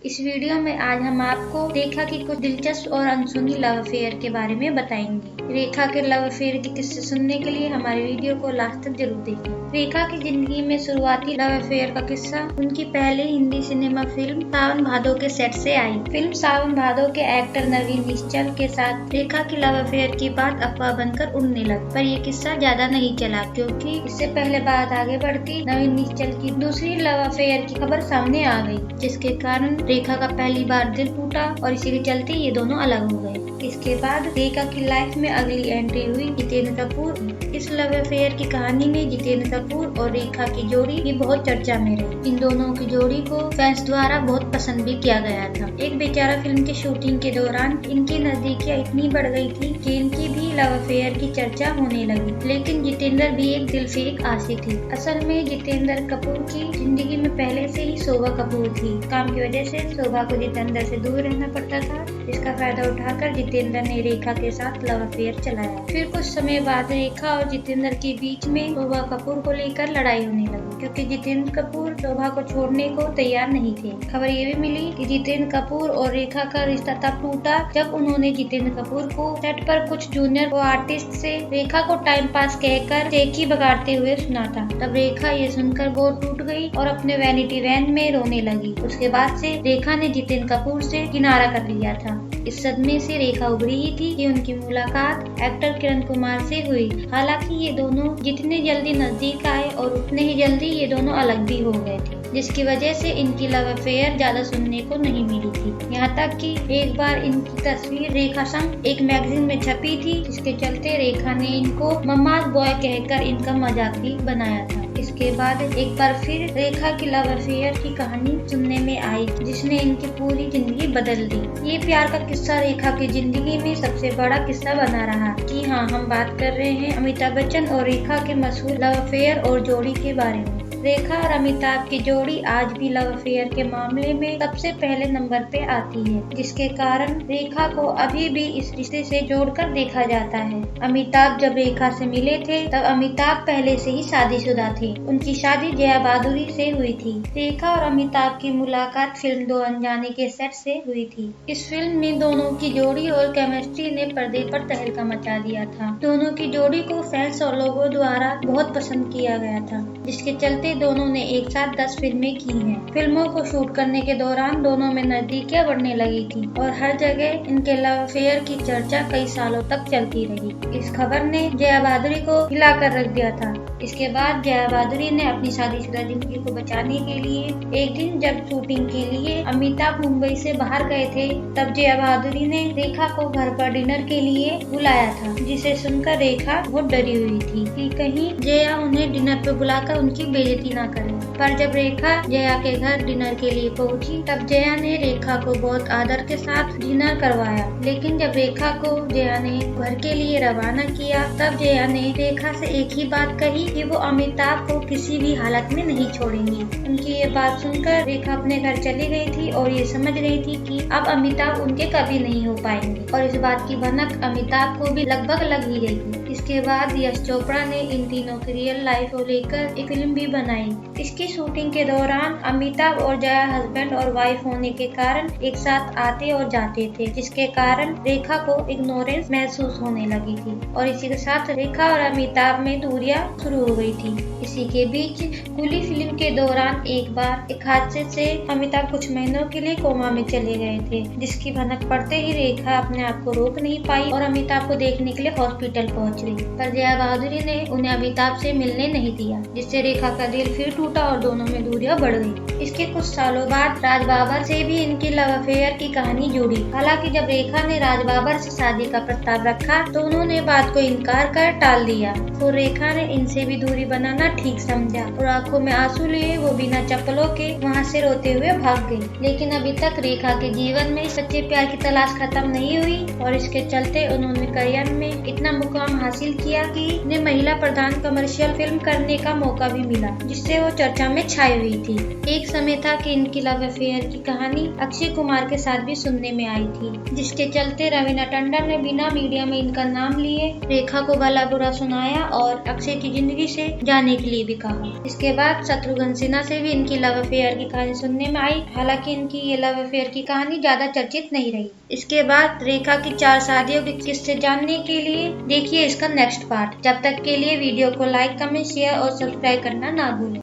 इस वीडियो में आज हम आपको रेखा की कुछ दिलचस्प और अनसुनी लव अफेयर के बारे में बताएंगे। रेखा के लव अफेयर के किस्से सुनने के लिए हमारे वीडियो को लास्ट तक जरूर देखें। रेखा की जिंदगी में शुरुआती लव अफेयर का किस्सा उनकी पहले हिंदी सिनेमा फिल्म सावन भादो के सेट से आई। फिल्म सावन भादो के एक्टर नवीन निश्चल के साथ रेखा की लव अफेयर की बात अफवाह बनकर उड़ने लगी, पर ये किस्सा ज्यादा नहीं चला क्योंकि इससे पहले बात आगे बढ़ती नवीन निश्चल की दूसरी लव अफेयर की खबर सामने आ गई, जिसके कारण रेखा का पहली बार दिल टूटा और इसी के चलते ये दोनों अलग हो गए। इसके बाद रेखा की लाइफ में अगली एंट्री हुई जितेंद्र कपूर। इस लव अफेयर की कहानी में जितेंद्र कपूर और रेखा की जोड़ी भी बहुत चर्चा में रही। इन दोनों की जोड़ी को फैंस द्वारा बहुत पसंद भी किया गया था। एक बेचारा फिल्म की शूटिंग के दौरान इनकी नजदीकियां इतनी बढ़ गई थी कि इनकी भी लव अफेयर की चर्चा होने लगी। लेकिन जितेंद्र भी एक दिलफेक आशिक थी। असल में जितेंद्र कपूर की जिंदगी में पहले से ही शोभा कपूर थी। काम की वजह से शोभा को जितेंद्र से दूर रहना पड़ता था। इसका फायदा उठाकर जितेंद्र ने रेखा के साथ लव अफेयर चलाया। फिर कुछ समय बाद रेखा और जितेंद्र के बीच में शोभा कपूर को लेकर लड़ाई होने लगी, क्योंकि जितेंद्र कपूर शोभा को छोड़ने को तैयार नहीं थे। खबर ये भी मिली कि जितेंद्र कपूर और रेखा का रिश्ता तब टूटा जब उन्होंने जितेंद्र कपूर को सेट पर कुछ जूनियर आर्टिस्ट से रेखा को टाइम पास कहकर चेकी बगाड़ते हुए सुना था। तब रेखा ये सुनकर बहुत टूट गई और अपने वैनिटी वैन में रोने लगी। उसके बाद से रेखा ने जितेंद्र कपूर से किनारा कर लिया था। इस सदमे से रेखा उभरी ही थी कि उनकी मुलाकात एक्टर किरण कुमार से हुई। हालांकि ये दोनों जितने जल्दी नजदीक आए और उतने ही जल्दी ये दोनों अलग भी हो गए थे, जिसकी वजह से इनकी लव अफेयर ज्यादा सुनने को नहीं मिली थी। यहाँ तक कि एक बार इनकी तस्वीर रेखा संग एक मैगजीन में छपी थी, जिसके चलते रेखा ने इनको मम्माज बॉय कहकर इनका मजाक भी बनाया था। इसके बाद एक बार फिर रेखा की लव अफेयर की कहानी सुनने में आई, जिसने इनकी पूरी जिंदगी बदल दी। ये प्यार का किस्सा रेखा की जिंदगी में सबसे बड़ा किस्सा बना रहा। जी हाँ, हम बात कर रहे हैं अमिताभ बच्चन और रेखा के मशहूर लव अफेयर और जोड़ी के बारे में। रेखा और अमिताभ की जोड़ी आज भी लव अफेयर के मामले में सबसे पहले नंबर पे आती है, जिसके कारण रेखा को अभी भी इस रिश्ते से जोड़कर देखा जाता है। अमिताभ जब रेखा से मिले थे तब अमिताभ पहले से ही शादीशुदा थे। उनकी शादी जया बहादुरी से हुई थी। रेखा और अमिताभ की मुलाकात फिल्म दो अनजाने के सेट से हुई थी। इस फिल्म में दोनों की जोड़ी और केमिस्ट्री ने पर्दे पर तहलका मचा दिया था। दोनों की जोड़ी को फैंस और लोगों द्वारा बहुत पसंद किया गया था, जिसके चलते दोनों ने एक साथ 10 फिल्में की हैं। फिल्मों को शूट करने के दौरान दोनों में नजदीकियां बढ़ने लगी थी और हर जगह इनके लव अफेयर की चर्चा कई सालों तक चलती रही। इस खबर ने जया बहादुरी को हिलाकर रख दिया था। इसके बाद जया बहादुरी ने अपनी शादीशुदा जिंदगी को बचाने के लिए एक दिन जब शूटिंग के लिए अमिताभ मुंबई से बाहर गए थे, तब जया बहादुरी ने रेखा को घर पर डिनर के लिए बुलाया था, जिसे सुनकर रेखा बहुत डरी हुई थी कि कहीं जया उन्हें डिनर पे बुलाकर उनकी बेइज्जती ना करे। पर जब रेखा जया के घर डिनर के लिए पहुंची, तब जया ने रेखा को बहुत आदर के साथ डिनर करवाया। लेकिन जब रेखा को जया ने घर के लिए रवाना किया, तब जया ने रेखा से एक ही बात कही कि वो अमिताभ को किसी भी हालत में नहीं छोड़ेंगी। उनकी ये बात सुनकर रेखा अपने घर चली गई थी और ये समझ रही थी कि अब अमिताभ उनके कभी नहीं हो पाएंगे, और इस बात की भनक अमिताभ को भी लगभग लग ही गई थी। इसके बाद यश चोपड़ा ने इन तीनों की रियल लाइफ को लेकर एक फिल्म भी बनाई। इसकी शूटिंग के दौरान अमिताभ और जया हस्बैंड और वाइफ होने के कारण एक साथ आते और जाते थे, जिसके कारण रेखा को इग्नोरेंस महसूस होने लगी थी और इसी के साथ रेखा और अमिताभ में दूरियां शुरू हो गई थी। इसी के बीच कूली फिल्म के दौरान एक बार एक हादसे से अमिताभ कुछ महीनों के लिए कोमा में चले गए थे, जिसकी भनक पड़ते ही रेखा अपने आप को रोक नहीं पाई और अमिताभ को देखने के लिए हॉस्पिटल पहुंच गई। पर जया बहादुरी ने उन्हें अमिताभ से मिलने नहीं दिया, जिससे रेखा का दिल फिर टूटा और दोनों में दूरियां बढ़ गई। इसके कुछ सालों बाद राज बाबर से भी इनकी लव अफेयर की कहानी जुड़ी। हालांकि जब रेखा ने राज बाबर से शादी का प्रस्ताव रखा तो उन्होंने बात को इनकार कर टाल दिया, तो रेखा ने इनसे भी दूरी बनाना ठीक समझा और आंखों में आंसू लिए वो बिना चप्पलों के वहाँ से रोते हुए भाग गई। लेकिन अभी तक रेखा के जीवन में सच्चे प्यार की तलाश खत्म नहीं हुई और इसके चलते उन्होंने करियर में इतना मुकाम हासिल किया कि उन्हें महिला प्रधान कमर्शियल फिल्म करने का मौका भी मिला, जिससे वो चर्चा में छाई हुई थी। एक समय था कि इनकी लव अफेयर की कहानी अक्षय कुमार के साथ भी सुनने में आई थी, जिसके चलते रवीना टंडन ने बिना मीडिया में इनका नाम लिए रेखा को भला बुरा सुनाया और अक्षय की जिंदगी से जाने के लिए भी कहा। इसके बाद शत्रुघ्न सिन्हा से भी इनकी लव अफेयर की कहानी सुनने में आई, हालांकि इनकी ये लव अफेयर की कहानी ज्यादा चर्चित नहीं रही। इसके बाद रेखा की 4 शादियों के किस्से जानने के लिए देखिए इसका नेक्स्ट पार्ट। जब तक के लिए वीडियो को लाइक, कमेंट, शेयर और सब्सक्राइब करना ना भूलें।